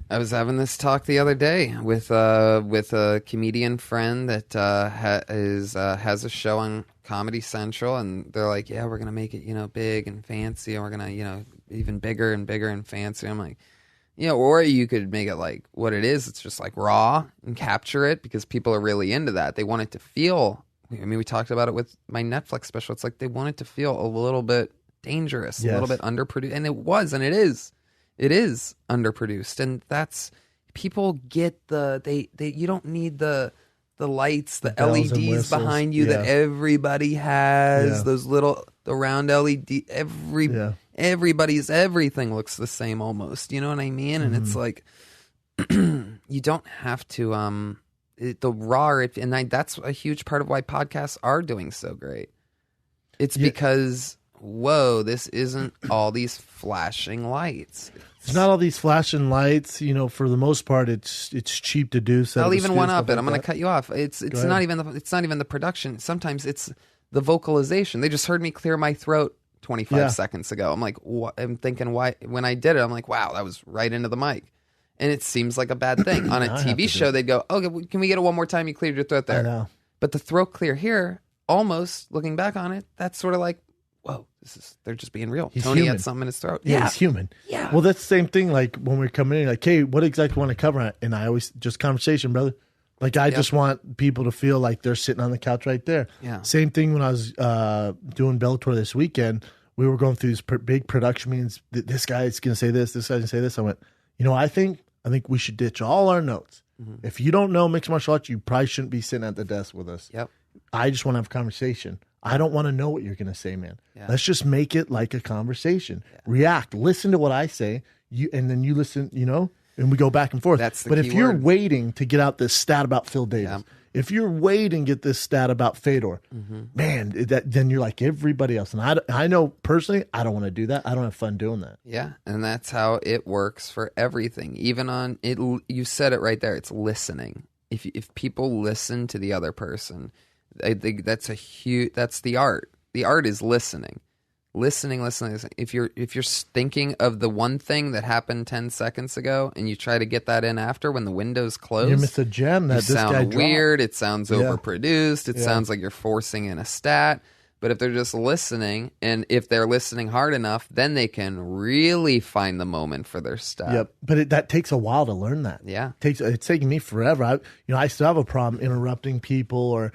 I was having this talk the other day with a comedian friend that has a show on Comedy Central, and they're like, "Yeah, we're gonna make it, big and fancy, and we're gonna, even bigger and bigger and fancy." I'm like, or you could make it like what it is. It's just like raw and capture it because people are really into that. They want it to feel. I mean, we talked about it with my Netflix special. It's like they want it to feel a little bit dangerous, a little bit underproduced, and it was, and it is. It is underproduced, and that's people get you don't need the lights, the LEDs behind you that everybody has. Those the round LED. Everybody's everything looks the same almost. You know what I mean? And it's like you don't have to the raw. That's a huge part of why podcasts are doing so great. It's because. Whoa, this isn't all these flashing lights. It's not all these flashing lights. For the most part, it's cheap to do. I'll even one up it. I'm going to cut you off. It's not even the production. Sometimes it's the vocalization. They just heard me clear my throat 25 seconds ago. I'm like, what? I'm thinking why when I did it. I'm like, wow, that was right into the mic, and it seems like a bad thing. On a TV show, they'd go, "Okay, can we get it one more time? You cleared your throat there." I know. But the throat clear here, almost looking back on it, that's sort of like. Whoa, they're just being real. Tony human. had something in his throat. Yeah, he's human. Yeah. Well, that's the same thing like when we're coming in, like, hey, what exactly want to cover? And I always just conversation, brother. Like, I just want people to feel like they're sitting on the couch right there. Yeah. Same thing when I was doing Bellator this weekend. We were going through these big production meetings. This guy's going to say this guy's going to say this. I went, I think we should ditch all our notes. Mm-hmm. If you don't know mixed martial arts, you probably shouldn't be sitting at the desk with us. Yep. I just want to have a conversation. I don't want to know what you're going to say, man. Yeah. Let's just make it like a conversation. Yeah. React. Listen to what I say, and then you listen, and we go back and forth. That's the But key if you're word. Waiting to get out this stat about Phil Davis, if you're waiting to get this stat about Fedor, man, then you're like everybody else. And I know personally, I don't want to do that. I don't have fun doing that. Yeah, and that's how it works for everything. Even on it, you said it right there. It's listening. If people listen to the other person. I think that's the art. The art is listening. Listening. If you're thinking of the one thing that happened 10 seconds ago and you try to get that in after when the window's closed, you miss a gem that you this guy sound weird. dropped. It sounds overproduced. It sounds like you're forcing in a stat. But if they're just listening, and if they're listening hard enough, then they can really find the moment for their stat. Yep, but that takes a while to learn that. Yeah, it's taking me forever. I still have a problem interrupting people or.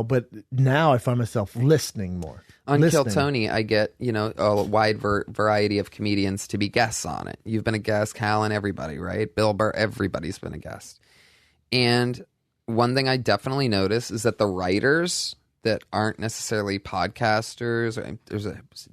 But now I find myself listening more. On Kill Tony, I get, a wide variety of comedians to be guests on it. You've been a guest, Callan, everybody, right? Bill Burr, everybody's been a guest. And one thing I definitely notice is that the writers that aren't necessarily podcasters,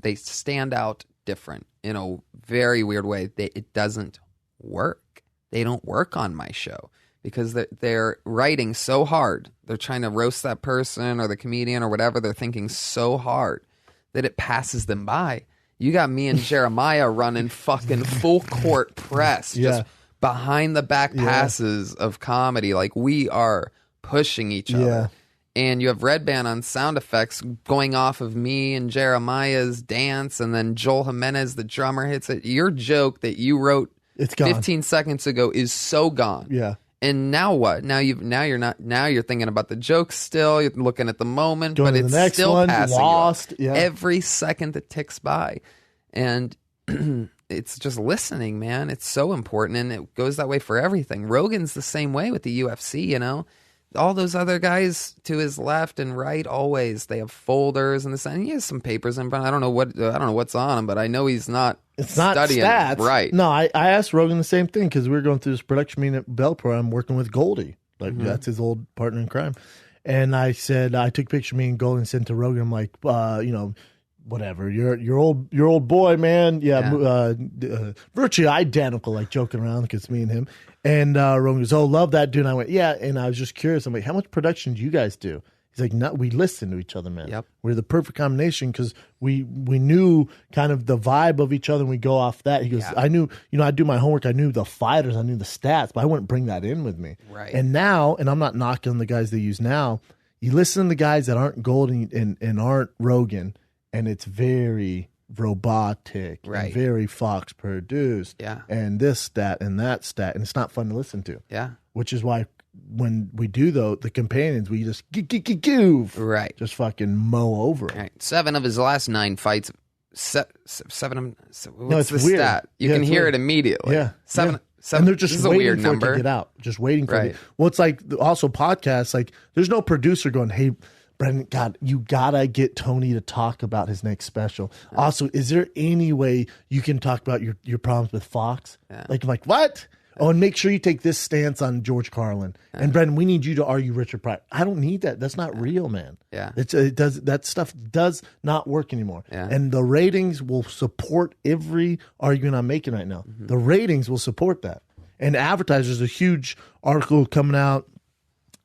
they stand out different in a very weird way. It doesn't work. They don't work on my show. Because they're writing so hard. They're trying to roast that person or the comedian or whatever. They're thinking so hard that it passes them by. You got me and Jeremiah running fucking full court press. Just behind the back passes of comedy. Like we are pushing each other. And you have Red Band on sound effects going off of me and Jeremiah's dance. And then Joel Jimenez, the drummer, hits it. Your joke that you wrote 15 seconds ago is so gone. Yeah. And now what? Now you're thinking about the joke still. You're looking at the moment, but it's still passing lost. You every second that ticks by, and it's just listening, man. It's so important, and it goes that way for everything. Rogan's the same way with the UFC. All those other guys to his left and right, always they have folders and this. And he has some papers in front. I don't know what's on him, but I know he's not. It's not studying stats, right? No, I asked Rogan the same thing because we were going through this production meeting at Bellator. I'm working with Goldie, that's his old partner in crime, and I said I took a picture of me and Goldie and sent to Rogan. I'm like, whatever, your old boy, man. Virtually identical, like joking around because it's me and him. And Rogan goes, "Oh, love that dude." And I went, "Yeah." And I was just curious. I'm like, "How much production do you guys do?" He's like, "No, we listen to each other, man. Yep. We're the perfect combination because we knew kind of the vibe of each other, and we go off that." He goes, "I knew, I do my homework. I knew the fighters, I knew the stats, but I wouldn't bring that in with me." Right. And now, and I'm not knocking the guys they use now. You listen to the guys that aren't Gold and aren't Rogan, and it's very robotic and very Fox produced. Yeah. And this stat and that stat. And it's not fun to listen to. Yeah. Which is why when we do the companions, we just goof. Right. Just fucking mow over it. Right. 7 of his last 9 fights. 7 of them. What's it's the weird. stat? You can hear weird. it immediately. Yeah. 7. Yeah. 7. And they're just this is a waiting weird for number. it to get out. Just waiting for Right. it. Well, it's like also podcasts. Like there's no producer going, hey, Brendan, God, you gotta get Tony to talk about his next special. Also, is there any way you can talk about your problems with Fox? Yeah. Like what? Oh, and make sure you take this stance on George Carlin. And Brendan, we need you to argue Richard Pryor. I don't need that. That's not real, man. Yeah. That stuff does not work anymore. Yeah. And the ratings will support every argument I'm making right now. Mm-hmm. The ratings will support that. And advertisers, a huge article coming out,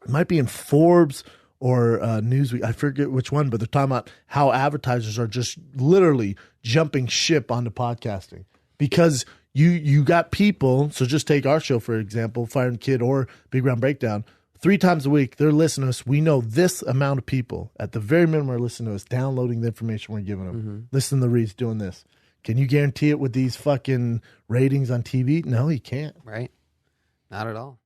it might be in Forbes or Newsweek, I forget which one, but they're talking about how advertisers are just literally jumping ship onto podcasting because you got people. So just take our show for example, Fire and Kid or Big Round Breakdown. 3 times a week, they're listening to us. We know this amount of people at the very minimum are listening to us, downloading the information we're giving them. Mm-hmm. Listen to the reads doing this. Can you guarantee it with these fucking ratings on TV? No, you can't. Right. Not at all.